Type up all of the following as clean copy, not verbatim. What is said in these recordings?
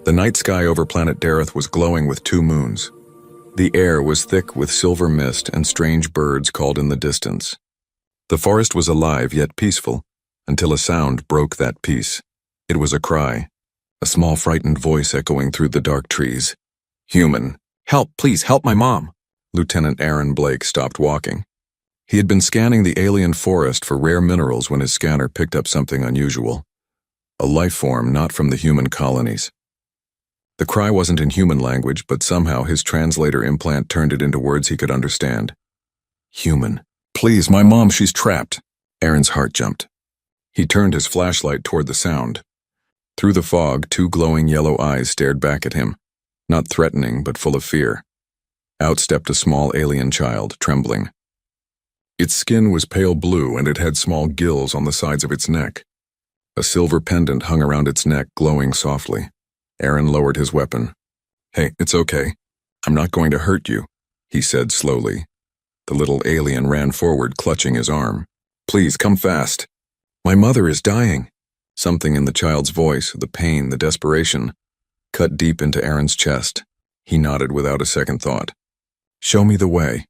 The night sky over planet Dareth was glowing with 2 moons. The air was thick with silver mist and strange birds called in the distance. The forest was alive yet peaceful, until a sound broke that peace. It was a cry, a small frightened voice echoing through the dark trees. "Human, help, please help my mom." Lieutenant Aaron Blake stopped walking. He had been scanning the alien forest for rare minerals when his scanner picked up something unusual. A life form not from the human colonies. The cry wasn't in human language, but somehow his translator implant turned it into words he could understand. "Human. Please, my mom, she's trapped." Aaron's heart jumped. He turned his flashlight toward the sound. Through the fog, 2 glowing yellow eyes stared back at him, not threatening but full of fear. Out stepped a small alien child, trembling. Its skin was pale blue and it had small gills on the sides of its neck. A silver pendant hung around its neck, glowing softly. Aaron lowered his weapon. "Hey, it's okay. I'm not going to hurt you," he said slowly. The little alien ran forward, clutching his arm. "Please, come fast. My mother is dying." Something in the child's voice, the pain, the desperation, cut deep into Aaron's chest. He nodded without a second thought. "Show me the way."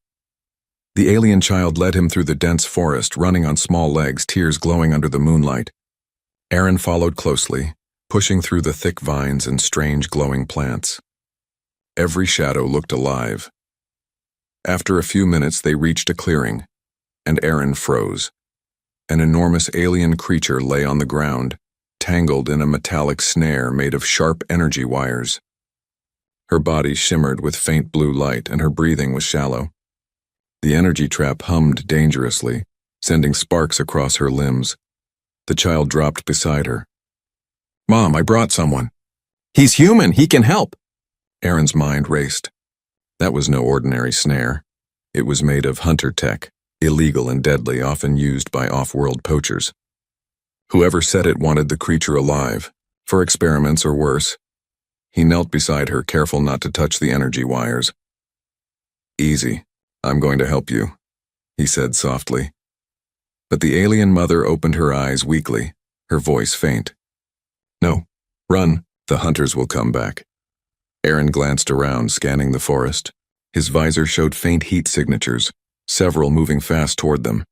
The alien child led him through the dense forest, running on small legs, tears glowing under the moonlight. Aaron followed closely, pushing through the thick vines and strange glowing plants. Every shadow looked alive. After a few minutes, they reached a clearing, and Aaron froze. An enormous alien creature lay on the ground, tangled in a metallic snare made of sharp energy wires. Her body shimmered with faint blue light, and her breathing was shallow. The energy trap hummed dangerously, sending sparks across her limbs. The child dropped beside her. "Mom, I brought someone." "He's human, he can help." Aaron's mind raced. That was no ordinary snare. It was made of hunter tech, illegal and deadly, often used by off-world poachers. Whoever set it wanted the creature alive, for experiments or worse. He knelt beside her, careful not to touch the energy wires. "Easy, I'm going to help you," he said softly. But the alien mother opened her eyes weakly, her voice faint. "No, run, the hunters will come back." Aaron glanced around, scanning the forest. His visor showed faint heat signatures, several moving fast toward them.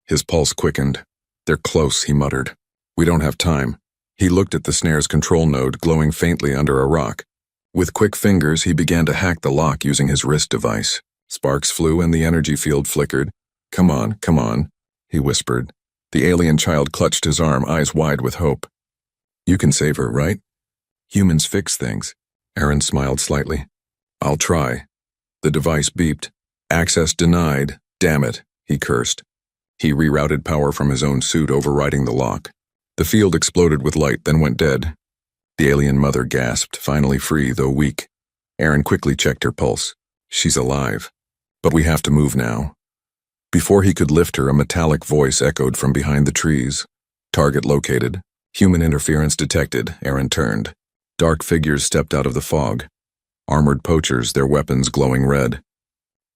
His pulse quickened. "They're close," he muttered. "We don't have time." He looked at the snare's control node glowing faintly under a rock. With quick fingers, he began to hack the lock using his wrist device. Sparks flew and the energy field flickered. Come on," he whispered. The alien child clutched his arm, eyes wide with hope. "You can save her, right?" "Humans fix things." Aaron smiled slightly. "I'll try." The device beeped. "Access denied. Damn it," he cursed. He rerouted power from his own suit, overriding the lock. The field exploded with light, then went dead. The alien mother gasped, finally free, though weak. Aaron quickly checked her pulse. "She's alive. But we have to move now." Before he could lift her, a metallic voice echoed from behind the trees. "Target located. Human interference detected." Aaron turned. Dark figures stepped out of the fog. Armored poachers, their weapons glowing red.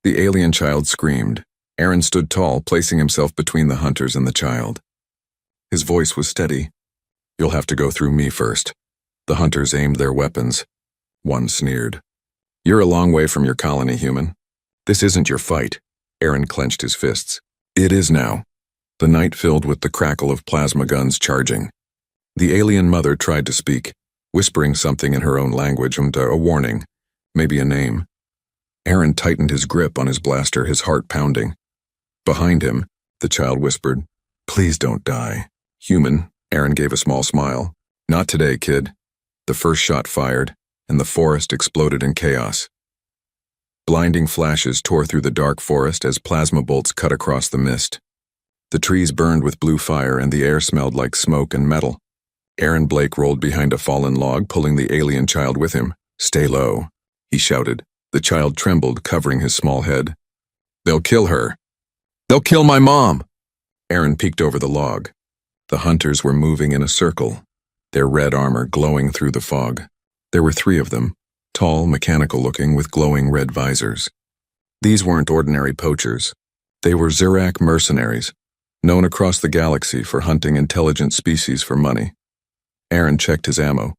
The alien child screamed. Aaron stood tall, placing himself between the hunters and the child. His voice was steady. "You'll have to go through me first." The hunters aimed their weapons. One sneered. "You're a long way from your colony, human. This isn't your fight." Aaron clenched his fists. "It is now." The night filled with the crackle of plasma guns charging. The alien mother tried to speak, whispering something in her own language, a warning, maybe a name. Aaron tightened his grip on his blaster, his heart pounding. Behind him, the child whispered, "Please don't die." "Human," Aaron gave a small smile. "Not today, kid." The first shot fired, and the forest exploded in chaos. Blinding flashes tore through the dark forest as plasma bolts cut across the mist. The trees burned with blue fire and the air smelled like smoke and metal. Aaron Blake rolled behind a fallen log, pulling the alien child with him. "Stay low," he shouted. The child trembled, covering his small head. "They'll kill her." "They'll kill my mom." Aaron peeked over the log. The hunters were moving in a circle, their red armor glowing through the fog. There were 3 of them, tall, mechanical-looking, with glowing red visors. These weren't ordinary poachers. They were Zurak mercenaries, known across the galaxy for hunting intelligent species for money. Aaron checked his ammo.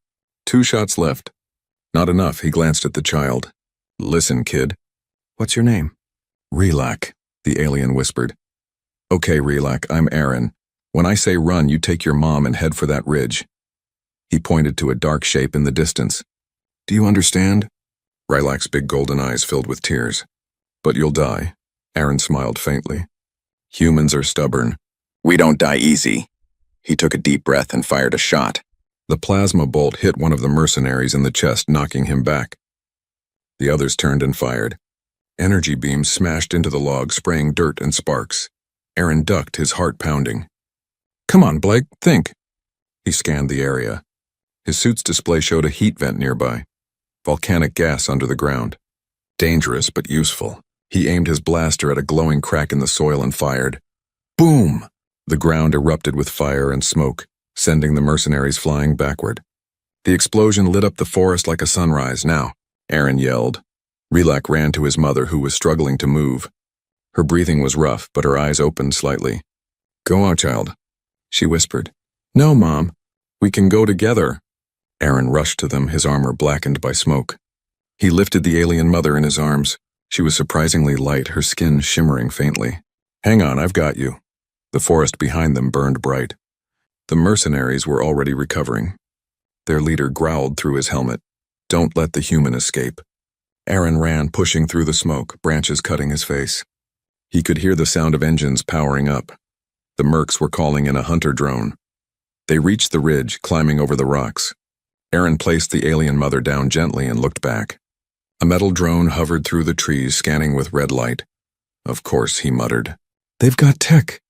2 shots left. Not enough, he glanced at the child. Listen, kid. What's your name? Relac, the alien whispered. Okay, Relac, I'm Aaron. When I say run, you take your mom and head for that ridge. He pointed to a dark shape in the distance. Do you understand? Relac's big golden eyes filled with tears. But you'll die. Aaron smiled faintly. Humans are stubborn. We don't die easy. He took a deep breath and fired a shot. The plasma bolt hit one of the mercenaries in the chest, knocking him back. The others turned and fired. Energy beams smashed into the log, spraying dirt and sparks. Aaron ducked, his heart pounding. Come on, Blake, think. He scanned the area. His suit's display showed a heat vent nearby. Volcanic gas under the ground. Dangerous, but useful. He aimed his blaster at a glowing crack in the soil and fired. Boom! The ground erupted with fire and smoke, sending the mercenaries flying backward. The explosion lit up the forest like a sunrise. Now, Aaron yelled. Relac ran to his mother, who was struggling to move. Her breathing was rough, but her eyes opened slightly. Go on, child, she whispered. No, Mom. We can go together. Aaron rushed to them, his armor blackened by smoke. He lifted the alien mother in his arms. She was surprisingly light, her skin shimmering faintly. Hang on, I've got you. The forest behind them burned bright. The mercenaries were already recovering. Their leader growled through his helmet. Don't let the human escape. Aaron ran, pushing through the smoke, branches cutting his face. He could hear the sound of engines powering up. The mercs were calling in a hunter drone. They reached the ridge, climbing over the rocks. Aaron placed the alien mother down gently and looked back. A metal drone hovered through the trees, scanning with red light. Of course, he muttered. They've got tech.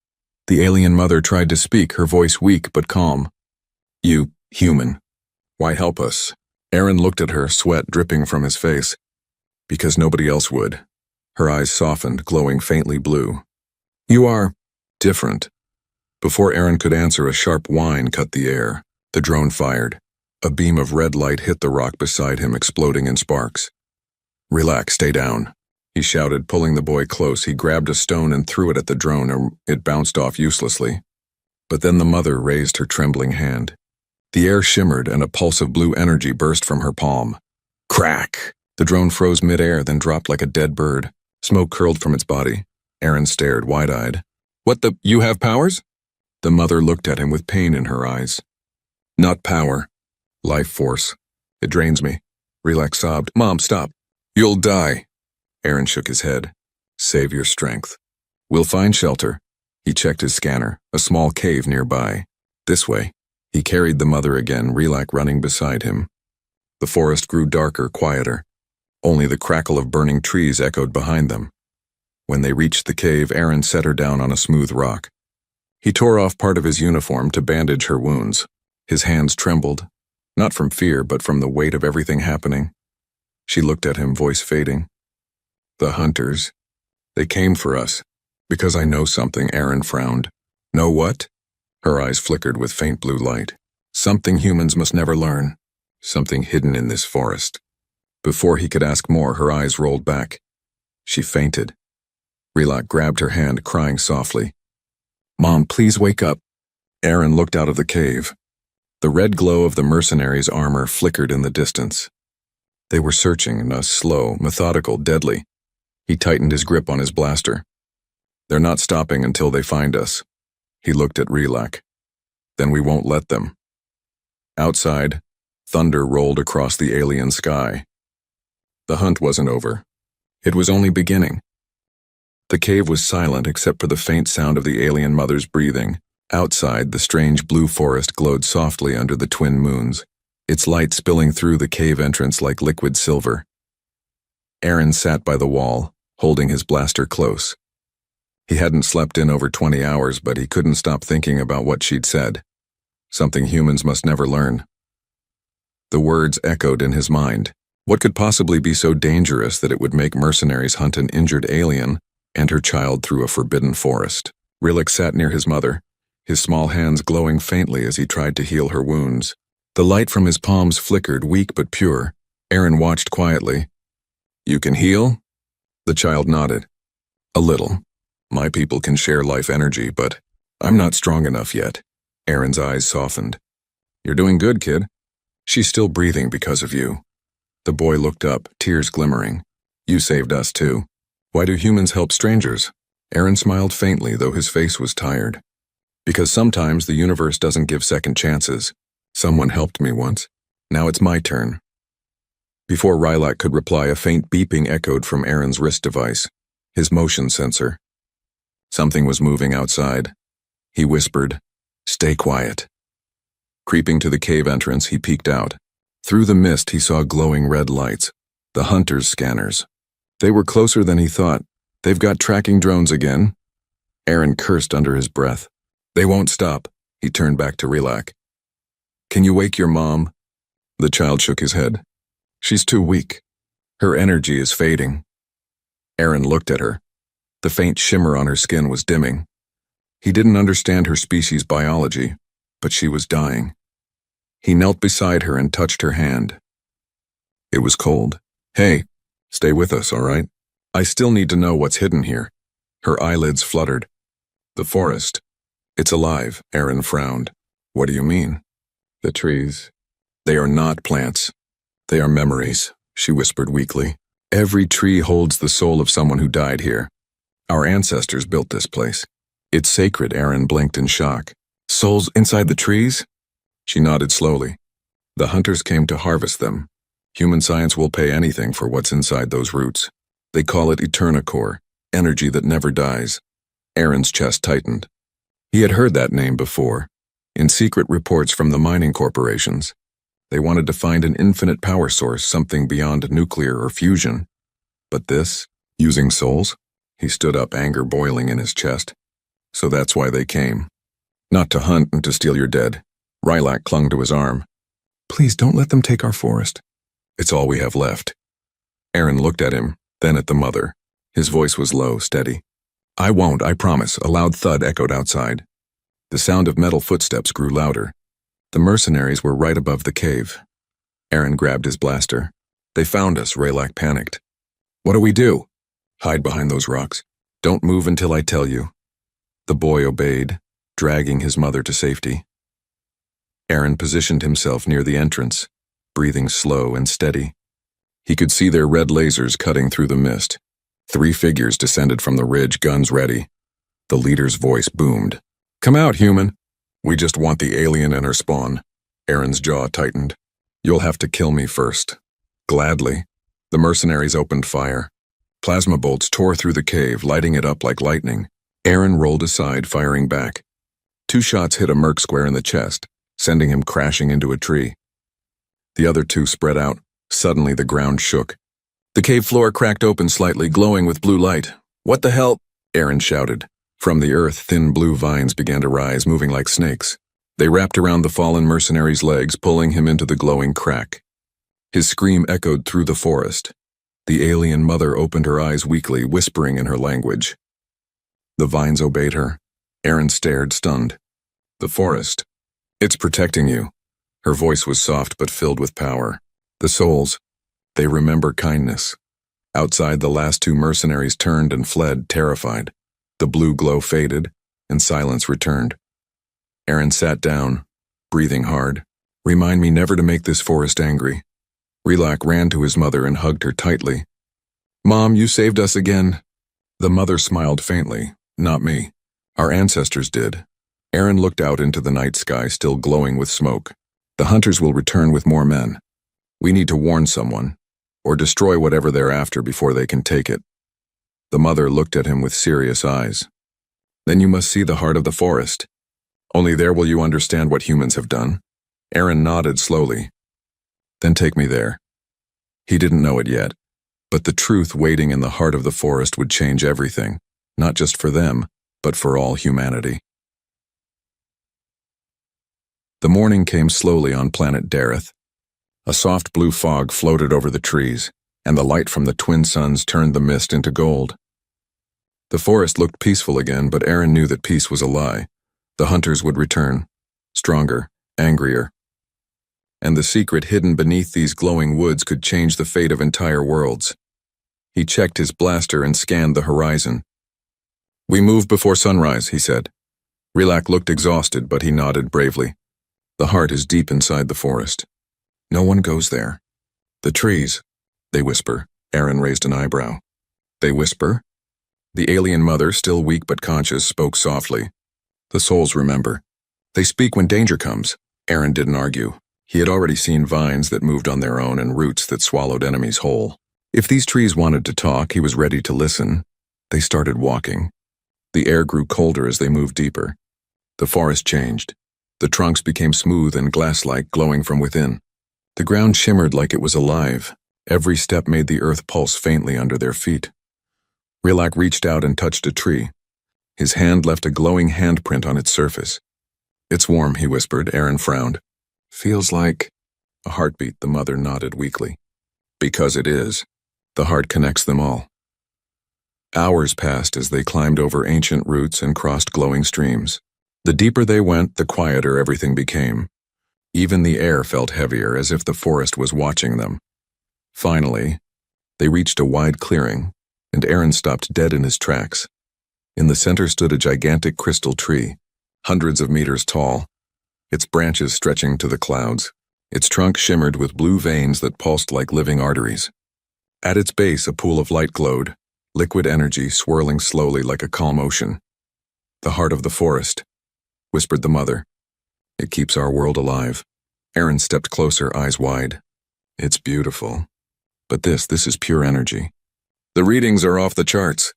The alien mother tried to speak, her voice weak but calm. You, human. Why help us? Aaron looked at her, sweat dripping from his face. Because nobody else would. Her eyes softened, glowing faintly blue. You are different. Before Aaron could answer, a sharp whine cut the air. The drone fired. A beam of red light hit the rock beside him, exploding in sparks. Relax, stay down, he shouted, pulling the boy close. He grabbed a stone and threw it at the drone, and it bounced off uselessly. But then the mother raised her trembling hand. The air shimmered, and a pulse of blue energy burst from her palm. Crack! The drone froze midair, then dropped like a dead bird. Smoke curled from its body. Aaron stared, wide-eyed. What the? You have powers? The mother looked at him with pain in her eyes. Not power. Life force. It drains me. Relax sobbed. Mom, stop. You'll die. Aaron shook his head. Save your strength. We'll find shelter. He checked his scanner, a small cave nearby. This way. He carried the mother again, Relac running beside him. The forest grew darker, quieter. Only the crackle of burning trees echoed behind them. When they reached the cave, Aaron set her down on a smooth rock. He tore off part of his uniform to bandage her wounds. His hands trembled, not from fear, but from the weight of everything happening. She looked at him, voice fading. The hunters. They came for us. Because I know something, Aaron frowned. Know what? Her eyes flickered with faint blue light. Something humans must never learn. Something hidden in this forest. Before he could ask more, her eyes rolled back. She fainted. Relac grabbed her hand, crying softly. Mom, please wake up. Aaron looked out of the cave. The red glow of the mercenaries' armor flickered in the distance. They were searching, slow, methodical, deadly. He tightened his grip on his blaster. They're not stopping until they find us. He looked at Relac. Then we won't let them. Outside, thunder rolled across the alien sky. The hunt wasn't over. It was only beginning. The cave was silent except for the faint sound of the alien mother's breathing. Outside, the strange blue forest glowed softly under the twin moons, its light spilling through the cave entrance like liquid silver. Aaron sat by the wall, holding his blaster close. He hadn't slept in over 20 hours, but he couldn't stop thinking about what she'd said. Something humans must never learn. The words echoed in his mind. What could possibly be so dangerous that it would make mercenaries hunt an injured alien and her child through a forbidden forest? Relac sat near his mother, his small hands glowing faintly as he tried to heal her wounds. The light from his palms flickered, weak but pure. Aaron watched quietly. You can heal? The child nodded. A little. My people can share life energy, but I'm not strong enough yet. Aaron's eyes softened. You're doing good, kid. She's still breathing because of you. The boy looked up, tears glimmering. You saved us too. Why do humans help strangers? Aaron smiled faintly, though his face was tired. Because sometimes the universe doesn't give second chances. Someone helped me once. Now it's my turn. Before Rilak could reply, a faint beeping echoed from Aaron's wrist device, his motion sensor. Something was moving outside. He whispered, "Stay quiet." Creeping to the cave entrance, he peeked out. Through the mist, he saw glowing red lights, the hunters' scanners. They were closer than he thought. They've got tracking drones again. Aaron cursed under his breath. They won't stop. He turned back to Rilak. Can you wake your mom? The child shook his head. She's too weak. Her energy is fading. Aaron looked at her. The faint shimmer on her skin was dimming. He didn't understand her species' biology, but she was dying. He knelt beside her and touched her hand. It was cold. Hey, stay with us, all right? I still need to know what's hidden here. Her eyelids fluttered. The forest. It's alive, Aaron frowned. What do you mean? The trees. They are not plants. They are memories, she whispered weakly. Every tree holds the soul of someone who died here. Our ancestors built this place. It's sacred, Aaron blinked in shock. Souls inside the trees? She nodded slowly. The hunters came to harvest them. Human science will pay anything for what's inside those roots. They call it Eternacore, energy that never dies. Aaron's chest tightened. He had heard that name before, in secret reports from the mining corporations. They wanted to find an infinite power source, something beyond nuclear or fusion. But this, using souls? He stood up, anger boiling in his chest. So that's why they came. Not to hunt and to steal your dead. Rilak clung to his arm. Please don't let them take our forest. It's all we have left. Aaron looked at him, then at the mother. His voice was low, steady. I won't, I promise. A loud thud echoed outside. The sound of metal footsteps grew louder. The mercenaries were right above the cave. Aaron grabbed his blaster. They found us, Rilak panicked. What do we do? Hide behind those rocks. Don't move until I tell you. The boy obeyed, dragging his mother to safety. Aaron positioned himself near the entrance, breathing slow and steady. He could see their red lasers cutting through the mist. 3 figures descended from the ridge, guns ready. The leader's voice boomed. Come out, human. We just want the alien and her spawn. Aaron's jaw tightened. You'll have to kill me first. Gladly. The mercenaries opened fire. Plasma bolts tore through the cave, lighting it up like lightning. Aaron rolled aside, firing back. 2 shots hit a merc square in the chest, sending him crashing into a tree. The other 2 spread out. Suddenly the ground shook. The cave floor cracked open slightly, glowing with blue light. What the hell? Aaron shouted. From the earth, thin blue vines began to rise, moving like snakes. They wrapped around the fallen mercenary's legs, pulling him into the glowing crack. His scream echoed through the forest. The alien mother opened her eyes weakly, whispering in her language. The vines obeyed her. Aaron stared, stunned. The forest. It's protecting you. Her voice was soft but filled with power. The souls. They remember kindness. Outside, the last 2 mercenaries turned and fled, terrified. The blue glow faded, and silence returned. Aaron sat down, breathing hard. Remind me never to make this forest angry. Rilak ran to his mother and hugged her tightly. Mom, you saved us again. The mother smiled faintly. Not me. Our ancestors did. Aaron looked out into the night sky, still glowing with smoke. The hunters will return with more men. We need to warn someone, or destroy whatever they're after before they can take it. The mother looked at him with serious eyes. Then you must see the heart of the forest. Only there will you understand what humans have done. Aaron nodded slowly. Then take me there. He didn't know it yet, but the truth waiting in the heart of the forest would change everything, not just for them, but for all humanity. The morning came slowly on planet Dareth. A soft blue fog floated over the trees, and the light from the twin suns turned the mist into gold. The forest looked peaceful again, but Aaron knew that peace was a lie. The hunters would return, stronger, angrier. And the secret hidden beneath these glowing woods could change the fate of entire worlds. He checked his blaster and scanned the horizon. We move before sunrise, he said. Rilak looked exhausted, but he nodded bravely. The heart is deep inside the forest. No one goes there. The trees, they whisper. Aaron raised an eyebrow. They whisper? The alien mother, still weak but conscious, spoke softly. The souls remember. They speak when danger comes. Aaron didn't argue. He had already seen vines that moved on their own and roots that swallowed enemies whole. If these trees wanted to talk, he was ready to listen. They started walking. The air grew colder as they moved deeper. The forest changed. The trunks became smooth and glass-like, glowing from within. The ground shimmered like it was alive. Every step made the earth pulse faintly under their feet. Rilak reached out and touched a tree. His hand left a glowing handprint on its surface. It's warm, he whispered. Aaron frowned. Feels like a heartbeat, the mother nodded weakly. Because it is. The heart connects them all. Hours passed as they climbed over ancient roots and crossed glowing streams. The deeper they went, the quieter everything became. Even the air felt heavier, as if the forest was watching them. Finally, they reached a wide clearing, and Aaron stopped dead in his tracks. In the center stood a gigantic crystal tree, hundreds of meters tall, its branches stretching to the clouds. Its trunk shimmered with blue veins that pulsed like living arteries. At its base, a pool of light glowed, liquid energy swirling slowly like a calm ocean. The heart of the forest, whispered the mother. It keeps our world alive. Aaron stepped closer, eyes wide. It's beautiful. But this is pure energy. The readings are off the charts.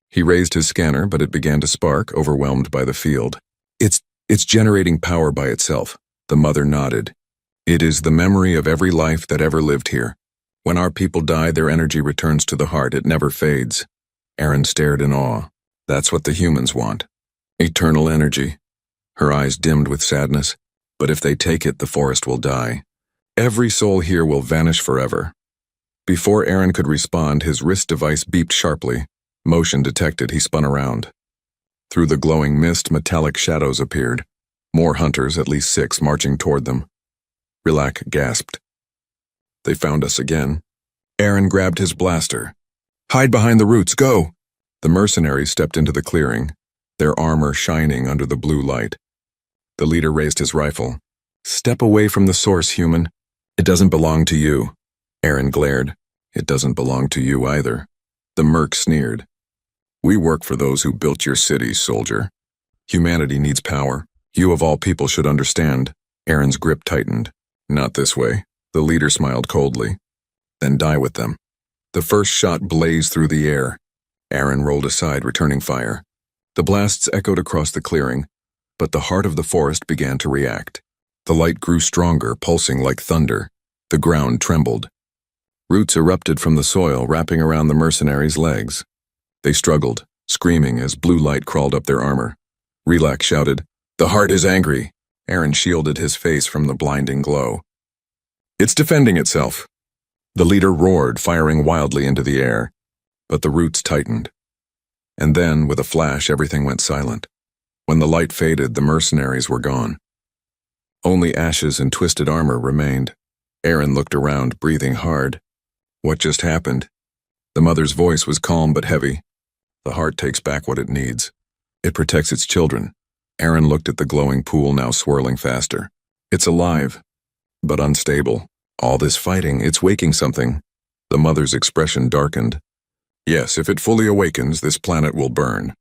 He raised his scanner, but it began to spark, overwhelmed by the field. It's generating power by itself. The mother nodded. It is the memory of every life that ever lived here. When our people die, their energy returns to the heart. It never fades. Aaron stared in awe. That's what the humans want. Eternal energy. Her eyes dimmed with sadness. But if they take it, the forest will die. Every soul here will vanish forever. Before Aaron could respond, his wrist device beeped sharply. Motion detected, he spun around. Through the glowing mist, metallic shadows appeared. More hunters, at least 6, marching toward them. Rilak gasped. They found us again. Aaron grabbed his blaster. Hide behind the roots, go! The mercenaries stepped into the clearing, their armor shining under the blue light. The leader raised his rifle. Step away from the source, human. It doesn't belong to you. Aaron glared. It doesn't belong to you either. The merc sneered. We work for those who built your cities, soldier. Humanity needs power. You of all people should understand. Aaron's grip tightened. Not this way. The leader smiled coldly. Then die with them. The first shot blazed through the air. Aaron rolled aside, returning fire. The blasts echoed across the clearing, but the heart of the forest began to react. The light grew stronger, pulsing like thunder. The ground trembled. Roots erupted from the soil, wrapping around the mercenaries' legs. They struggled, screaming as blue light crawled up their armor. Rilak shouted, The heart is angry. Aaron shielded his face from the blinding glow. It's defending itself. The leader roared, firing wildly into the air, but the roots tightened. And then, with a flash, everything went silent. When the light faded, the mercenaries were gone. Only ashes and twisted armor remained. Aaron looked around, breathing hard. What just happened? The mother's voice was calm but heavy. The heart takes back what it needs. It protects its children. Aaron looked at the glowing pool, now swirling faster. It's alive, but unstable. All this fighting, it's waking something. The mother's expression darkened. Yes, if it fully awakens, this planet will burn.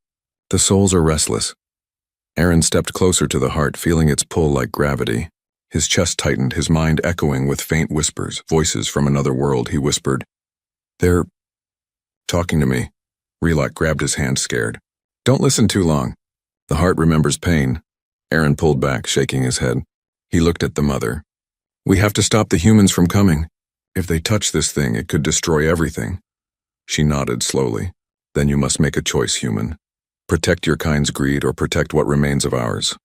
The souls are restless. Aaron stepped closer to the heart, feeling its pull like gravity. His chest tightened, his mind echoing with faint whispers, voices from another world. He whispered, They're talking to me. Rilak grabbed his hand, scared. Don't listen too long. The heart remembers pain. Aaron pulled back, shaking his head. He looked at the mother. We have to stop the humans from coming. If they touch this thing, it could destroy everything. She nodded slowly. Then you must make a choice, human. Protect your kind's greed or protect what remains of ours.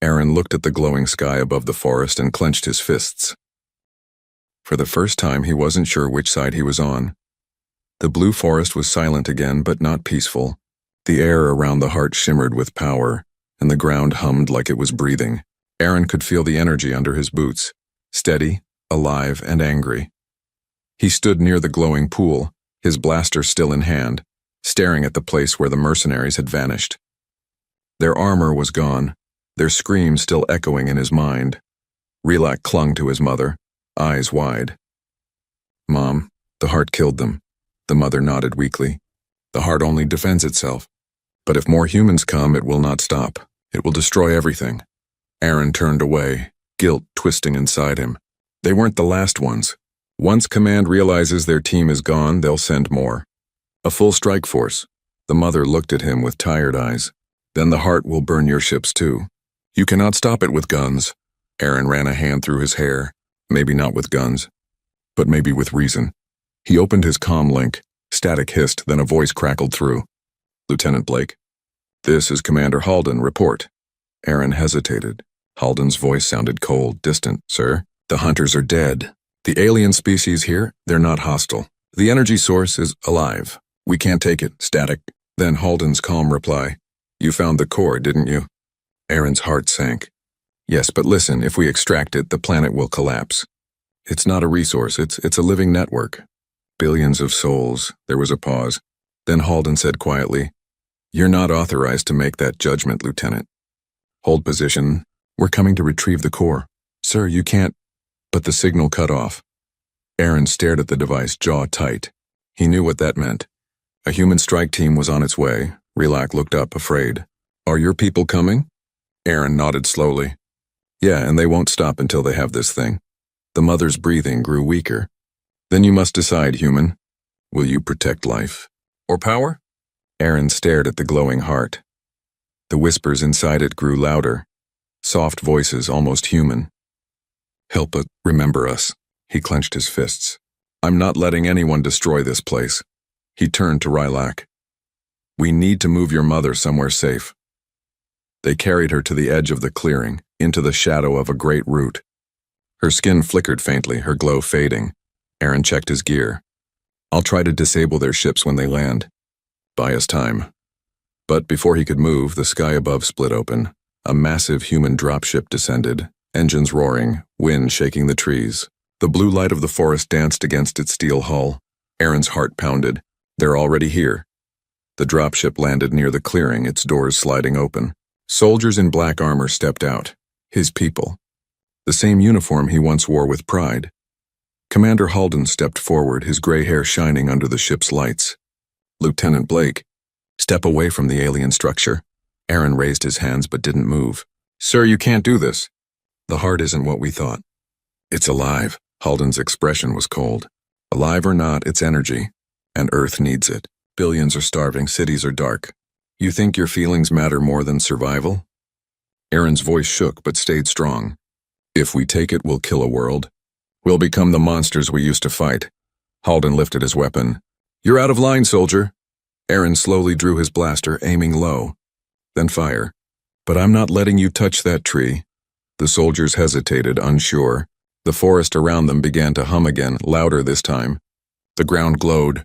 Aaron looked at the glowing sky above the forest and clenched his fists. For the first time, he wasn't sure which side he was on. The blue forest was silent again, but not peaceful. The air around the heart shimmered with power, and the ground hummed like it was breathing. Aaron could feel the energy under his boots, steady, alive, and angry. He stood near the glowing pool, his blaster still in hand, staring at the place where the mercenaries had vanished. Their armor was gone, their screams still echoing in his mind. Rilak clung to his mother, eyes wide. Mom, the heart killed them. The mother nodded weakly. The heart only defends itself. But if more humans come, it will not stop. It will destroy everything. Aaron turned away, guilt twisting inside him. They weren't the last ones. Once Command realizes their team is gone, they'll send more. A full strike force. The mother looked at him with tired eyes. Then the heart will burn your ships too. You cannot stop it with guns. Aaron ran a hand through his hair. Maybe not with guns, but maybe with reason. He opened his comm link. Static hissed, then a voice crackled through. Lieutenant Blake. This is Commander Halden, report. Aaron hesitated. Halden's voice sounded cold, distant. Sir, the hunters are dead. The alien species here, they're not hostile. The energy source is alive. We can't take it, static. Then Halden's calm reply. You found the core, didn't you? Aaron's heart sank. Yes, but listen, if we extract it, the planet will collapse. It's not a resource, it's a living network. Billions of souls. There was a pause. Then Halden said quietly, You're not authorized to make that judgment, Lieutenant. Hold position. We're coming to retrieve the core. Sir, you can't. But the signal cut off. Aaron stared at the device, jaw tight. He knew what that meant. A human strike team was on its way. Relak looked up, afraid. Are your people coming? Aaron nodded slowly. Yeah, and they won't stop until they have this thing. The mother's breathing grew weaker. Then you must decide, human. Will you protect life? Or power? Aaron stared at the glowing heart. The whispers inside it grew louder. Soft voices, almost human. Help us, remember us. He clenched his fists. I'm not letting anyone destroy this place. He turned to Rylak. We need to move your mother somewhere safe. They carried her to the edge of the clearing, into the shadow of a great root. Her skin flickered faintly, her glow fading. Aaron checked his gear. I'll try to disable their ships when they land. Buy us time. But before he could move, the sky above split open. A massive human dropship descended, engines roaring, wind shaking the trees. The blue light of the forest danced against its steel hull. Aaron's heart pounded. They're already here. The dropship landed near the clearing, its doors sliding open. Soldiers in black armor stepped out. His people. The same uniform he once wore with pride. Commander Halden stepped forward, his gray hair shining under the ship's lights. Lieutenant Blake. Step away from the alien structure. Aaron raised his hands but didn't move. Sir, you can't do this. The heart isn't what we thought. It's alive. Halden's expression was cold. Alive or not, it's energy. And Earth needs it. Billions are starving, cities are dark. You think your feelings matter more than survival? Aaron's voice shook but stayed strong. If we take it, we'll kill a world. We'll become the monsters we used to fight. Halden lifted his weapon. You're out of line, soldier. Aaron slowly drew his blaster, aiming low. Then fire. But I'm not letting you touch that tree. The soldiers hesitated, unsure. The forest around them began to hum again, louder this time. The ground glowed.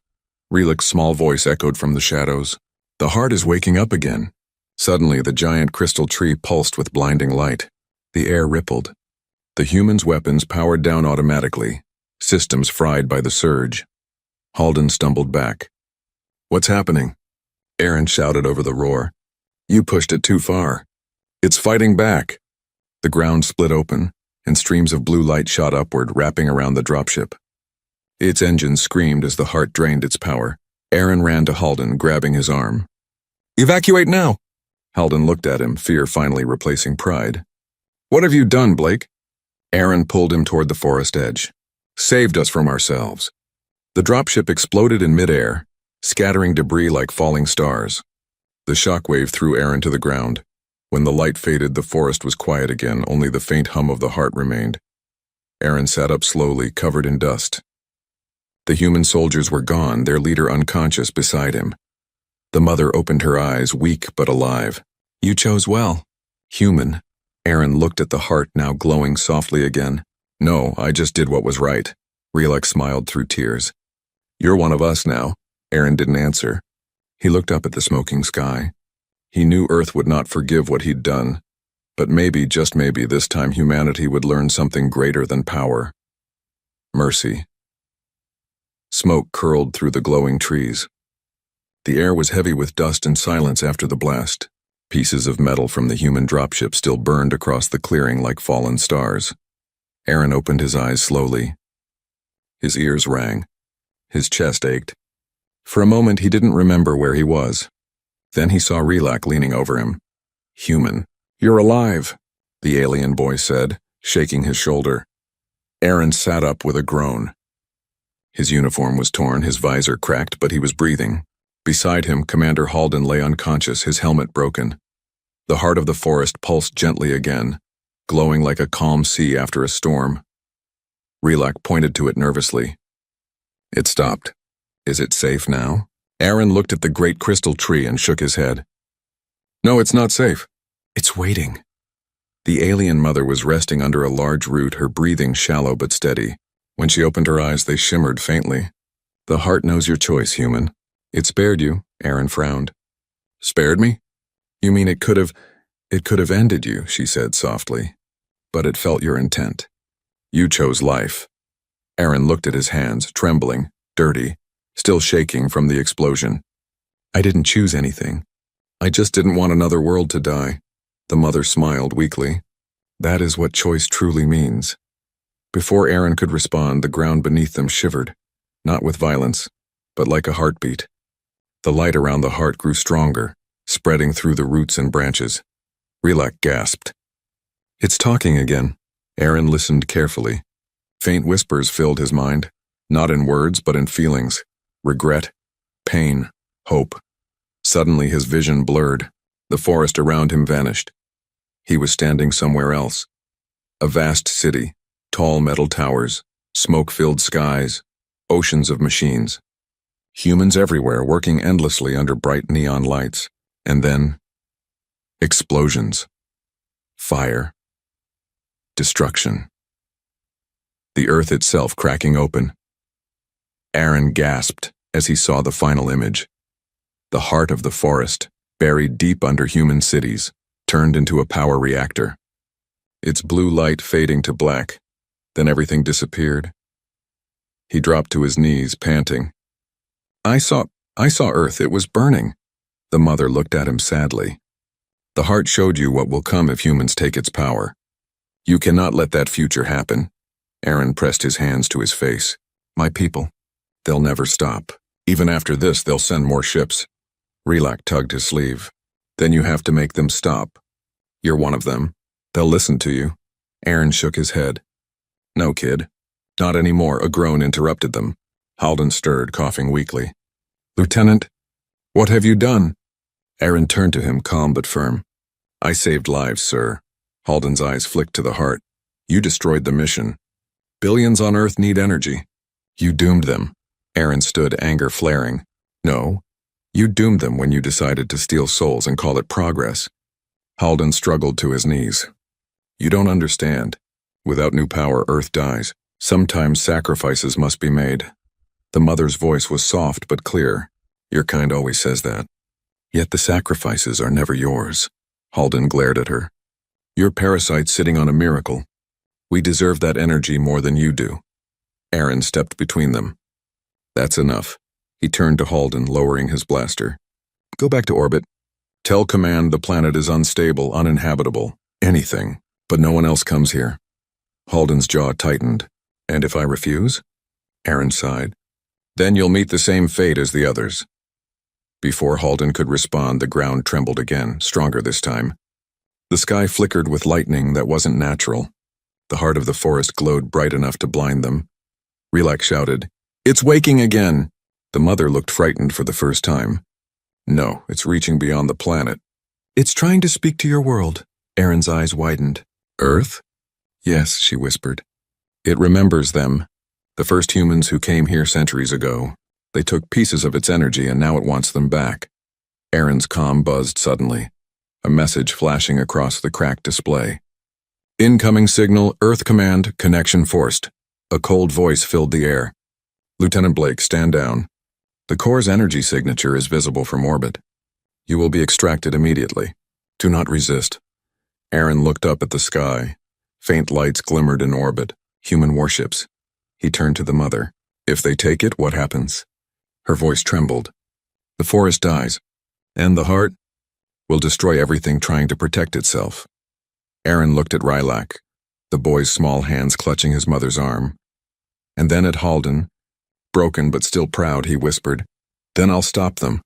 Relak's small voice echoed from the shadows. The heart is waking up again. Suddenly, the giant crystal tree pulsed with blinding light. The air rippled. The humans' weapons powered down automatically, systems fried by the surge. Halden stumbled back. What's happening? Aaron shouted over the roar. You pushed it too far. It's fighting back. The ground split open, and streams of blue light shot upward, wrapping around the dropship. Its engines screamed as the heart drained its power. Aaron ran to Halden, grabbing his arm. Evacuate now! Halden looked at him, fear finally replacing pride. What have you done, Blake? Aaron pulled him toward the forest edge. Saved us from ourselves. The dropship exploded in midair, scattering debris like falling stars. The shockwave threw Aaron to the ground. When the light faded, the forest was quiet again, only the faint hum of the heart remained. Aaron sat up slowly, covered in dust. The human soldiers were gone, their leader unconscious beside him. The mother opened her eyes, weak but alive. You chose well. Human. Aaron looked at the heart, now glowing softly again. No, I just did what was right. Relak smiled through tears. You're one of us now. Aaron didn't answer. He looked up at the smoking sky. He knew Earth would not forgive what he'd done. But maybe, just maybe, this time humanity would learn something greater than power. Mercy. Smoke curled through the glowing trees. The air was heavy with dust and silence after the blast. Pieces of metal from the human dropship still burned across the clearing like fallen stars. Aaron opened his eyes slowly. His ears rang. His chest ached. For a moment, he didn't remember where he was. Then he saw Relak leaning over him. Human. You're alive, the alien boy said, shaking his shoulder. Aaron sat up with a groan. His uniform was torn, his visor cracked, but he was breathing. Beside him, Commander Halden lay unconscious, his helmet broken. The heart of the forest pulsed gently again, glowing like a calm sea after a storm. Relak pointed to it nervously. It stopped. Is it safe now? Aaron looked at the great crystal tree and shook his head. No, it's not safe. It's waiting. The alien mother was resting under a large root, her breathing shallow but steady. When she opened her eyes, they shimmered faintly. The heart knows your choice, human. It spared you, Aaron frowned. Spared me? You mean it could have ended you, she said softly. But it felt your intent. You chose life. Aaron looked at his hands, trembling, dirty, still shaking from the explosion. I didn't choose anything. I just didn't want another world to die. The mother smiled weakly. That is what choice truly means. Before Aaron could respond, the ground beneath them shivered, not with violence, but like a heartbeat. The light around the heart grew stronger, spreading through the roots and branches. Relak gasped. It's talking again. Aaron listened carefully. Faint whispers filled his mind, not in words but in feelings. Regret, pain, hope. Suddenly his vision blurred. The forest around him vanished. He was standing somewhere else. A vast city, tall metal towers, smoke-filled skies, oceans of machines. Humans everywhere working endlessly under bright neon lights. And then, explosions. Fire. Destruction. The earth itself cracking open. Aaron gasped as he saw the final image. The heart of the forest, buried deep under human cities, turned into a power reactor. Its blue light fading to black, then everything disappeared. He dropped to his knees, panting. I saw Earth, it was burning. The mother looked at him sadly. The heart showed you what will come if humans take its power. You cannot let that future happen. Aaron pressed his hands to his face. My people, they'll never stop. Even after this, they'll send more ships. Relak tugged his sleeve. Then you have to make them stop. You're one of them. They'll listen to you. Aaron shook his head. No, kid. Not anymore, a groan interrupted them. Halden stirred, coughing weakly. Lieutenant, what have you done? Aaron turned to him, calm but firm. I saved lives, sir. Halden's eyes flicked to the heart. You destroyed the mission. Billions on Earth need energy. You doomed them. Aaron stood, anger flaring. No. You doomed them when you decided to steal souls and call it progress. Halden struggled to his knees. You don't understand. Without new power, Earth dies. Sometimes sacrifices must be made. The mother's voice was soft but clear. Your kind always says that. Yet the sacrifices are never yours. Halden glared at her. You're parasites sitting on a miracle. We deserve that energy more than you do. Aaron stepped between them. That's enough. He turned to Halden, lowering his blaster. Go back to orbit. Tell Command the planet is unstable, uninhabitable. Anything. But no one else comes here. Halden's jaw tightened. And if I refuse? Aaron sighed. Then you'll meet the same fate as the others. Before Halden could respond, the ground trembled again, stronger this time. The sky flickered with lightning that wasn't natural. The heart of the forest glowed bright enough to blind them. Relak shouted, It's waking again! The mother looked frightened for the first time. No, it's reaching beyond the planet. It's trying to speak to your world. Aaron's eyes widened. Earth? Yes, she whispered. It remembers them. The first humans who came here centuries ago. They took pieces of its energy and now it wants them back. Aaron's comm buzzed suddenly. A message flashing across the cracked display. Incoming signal, Earth Command, connection forced. A cold voice filled the air. Lieutenant Blake, stand down. The core's energy signature is visible from orbit. You will be extracted immediately. Do not resist. Aaron looked up at the sky. Faint lights glimmered in orbit. Human warships. He turned to the mother. If they take it, what happens? Her voice trembled. The forest dies. And the heart will destroy everything trying to protect itself. Aaron looked at Relak. the boy's small hands clutching his mother's arm. And then at Halden, broken but still proud, he whispered, "Then I'll stop them,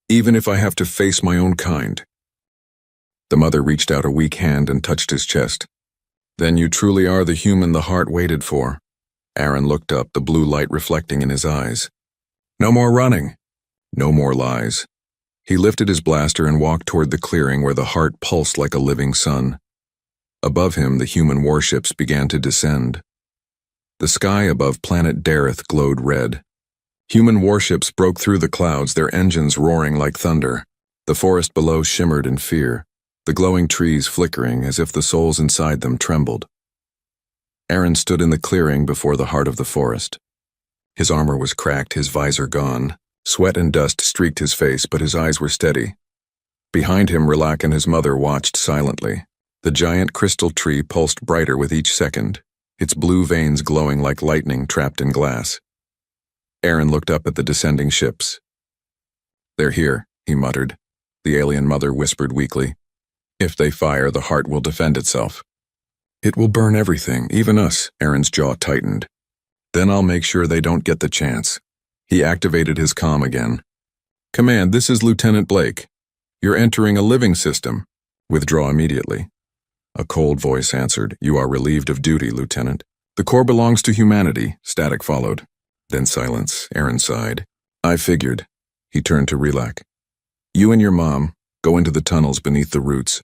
even if I have to face my own kind." The mother reached out a weak hand and touched his chest. "Then you truly are the human the heart waited for." Aaron looked up, the blue light reflecting in his eyes. "No more running. No more lies." He lifted his blaster and walked toward the clearing where the heart pulsed like a living sun. Above him, the human warships began to descend. The sky above planet Dareth glowed red. Human warships broke through the clouds, their engines roaring like thunder. The forest below shimmered in fear, the glowing trees flickering as if the souls inside them trembled. Aaron stood in the clearing before the heart of the forest. His armor was cracked, his visor gone. Sweat and dust streaked his face, but his eyes were steady. Behind him, Rilak and his mother watched silently. The giant crystal tree pulsed brighter with each second, its blue veins glowing like lightning trapped in glass. Aaron looked up at the descending ships. "They're here," he muttered. The alien mother whispered weakly. "If they fire, the heart will defend itself." "It will burn everything, even us," Aaron's jaw tightened. "Then I'll make sure they don't get the chance." He activated his comm again. "Command, this is Lieutenant Blake. You're entering a living system. Withdraw immediately." A cold voice answered, "You are relieved of duty, Lieutenant. The core belongs to humanity." Static followed. Then silence. Aaron sighed. "I figured." He turned to Rilak. "You and your mom go into the tunnels beneath the roots.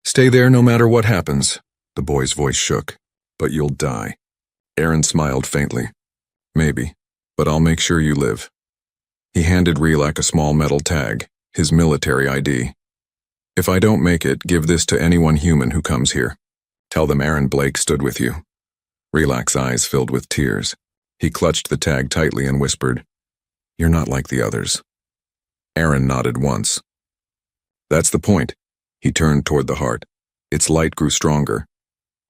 Stay there no matter what happens." The boy's voice shook. "But you'll die." Aaron smiled faintly. "Maybe, but I'll make sure you live." He handed Rilak a small metal tag, his military ID. "If I don't make it, give this to anyone human who comes here. Tell them Aaron Blake stood with you." Rilak's eyes filled with tears. He clutched the tag tightly and whispered, "You're not like the others." Aaron nodded once. "That's the point." He turned toward the heart. Its light grew stronger,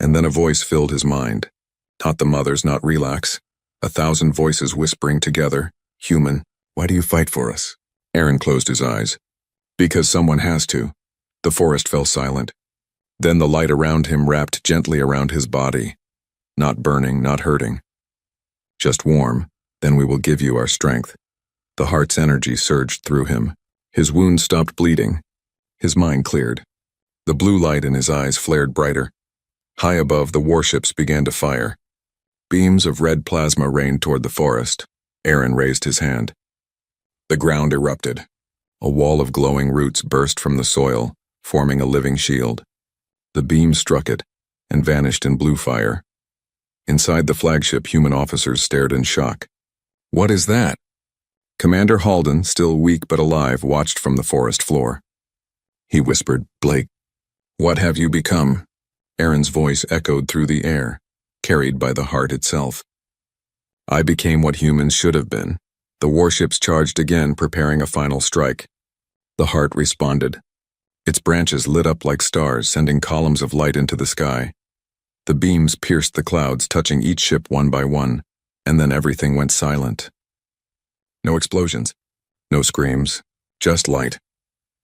and then a voice filled his mind. Not the mother's, not Rilak's. 1,000 voices whispering together. "Human, why do you fight for us?" Aaron closed his eyes. "Because someone has to." The forest fell silent. Then the light around him wrapped gently around his body. Not burning, not hurting. Just warm. "Then we will give you our strength." The heart's energy surged through him. His wound stopped bleeding. His mind cleared. The blue light in his eyes flared brighter. High above, the warships began to fire. Beams of red plasma rained toward the forest. Aaron raised his hand. The ground erupted. A wall of glowing roots burst from the soil, forming a living shield. The beam struck it and vanished in blue fire. Inside the flagship, human officers stared in shock. "What is that?" Commander Halden, still weak but alive, watched from the forest floor. He whispered, "Blake, what have you become?" Aaron's voice echoed through the air, carried by the heart itself. "I became what humans should have been." The warships charged again, preparing a final strike. The heart responded. Its branches lit up like stars, sending columns of light into the sky. The beams pierced the clouds, touching each ship one by one, and then everything went silent. No explosions, no screams, just light.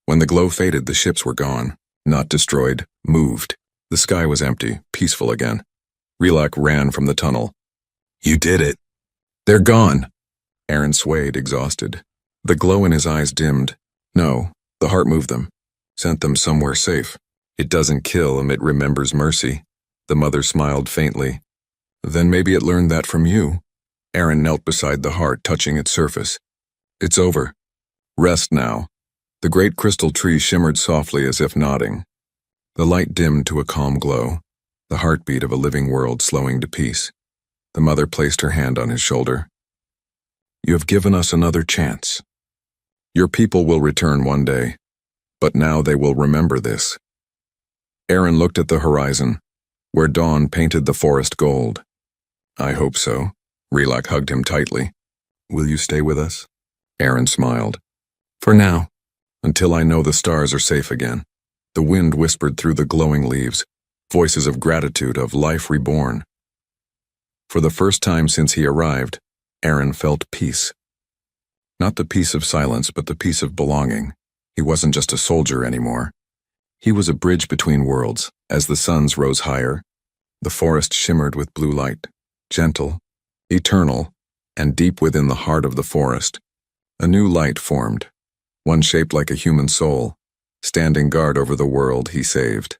When the glow faded, the ships were gone, not destroyed, moved. The sky was empty, peaceful again. Rilak ran from the tunnel. "You did it." "They're gone." Aaron swayed, exhausted. The glow in his eyes dimmed. "No, the heart moved them, sent them somewhere safe. It doesn't kill, it remembers mercy." The mother smiled faintly. "Then maybe it learned that from you." Aaron knelt beside the heart, touching its surface. "It's over. Rest now." The great crystal tree shimmered softly as if nodding. The light dimmed to a calm glow, the heartbeat of a living world slowing to peace. The mother placed her hand on his shoulder. "You have given us another chance. Your people will return one day, but now they will remember this." Aaron looked at the horizon, where dawn painted the forest gold. "I hope so." Rilak hugged him tightly. "Will you stay with us?" Aaron smiled. "For now, until I know the stars are safe again." The wind whispered through the glowing leaves, voices of gratitude, of life reborn. For the first time since he arrived, Aaron felt peace. Not the peace of silence, but the peace of belonging. He wasn't just a soldier anymore. He was a bridge between worlds. As the suns rose higher, The forest shimmered with blue light, gentle, eternal, and deep within the heart of the forest, a new light formed, one shaped like a human soul, standing guard over the world he saved.